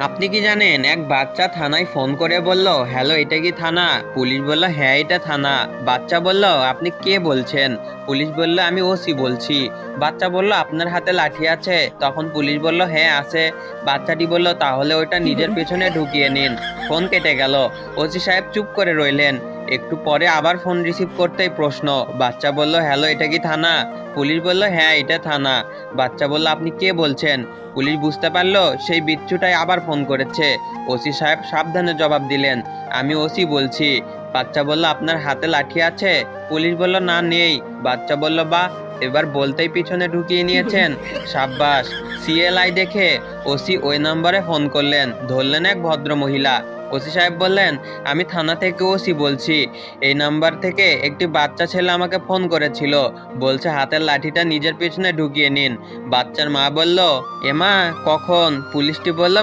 আপনি কি জানেন এক বাচ্চা থানায় ফোন করে বলল, হ্যালো এটা কি থানা? পুলিশ বলল, হ্যাঁ এটা থানা। বাচ্চা বলল, আপনি কে বলছেন? পুলিশ বলল, আমি ওসি বলছি। বাচ্চা বলল, আপনার হাতে লাঠি আছে? তখন পুলিশ বলল, হ্যাঁ আছে। বাচ্চাটি বলল, তাহলে ওটা নিজের পেছনে ঢুকিয়ে নিন। ফোন কেটে গেল। ওসি সাহেব চুপ করে রইলেন। একটু পরে আবার ফোন রিসিভ করতেই প্রশ্ন। বাচ্চা বলল, হ্যালো এটা কি থানা? পুলিশ বলল, হ্যাঁ এটা থানা। বাচ্চা বলল, আপনি কে বলছেন? পুলিশ বুঝতে পারলো সেই বিচ্ছুটাই আবার ফোন করেছে। ওসি সাহেব সাবধানে জবাব দিলেন, আমি ওসি বলছি। বাচ্চা বলল, আপনার হাতে লাঠি আছে? পুলিশ বলল, না নেই। বাচ্চা বলল, বা এবার বলতেই পিছনে ঢুকিয়ে নিয়েছেন। সাব্বাস। সিএলআই দেখে ওসি ওই নম্বরে ফোন করলেন, ধরলেন এক ভদ্র মহিলা। ওসি সাহেব বললেন, আমি থানা থেকে ওসি বলছি। এই নাম্বার থেকে একটি বাচ্চা ছেলে আমাকে ফোন করেছিল, বলছে হাতের লাঠিটা নিজের পেছনে ঢুকিয়ে নিন। বাচ্চার মা বলল, এমা কখন? পুলিশটি বলল,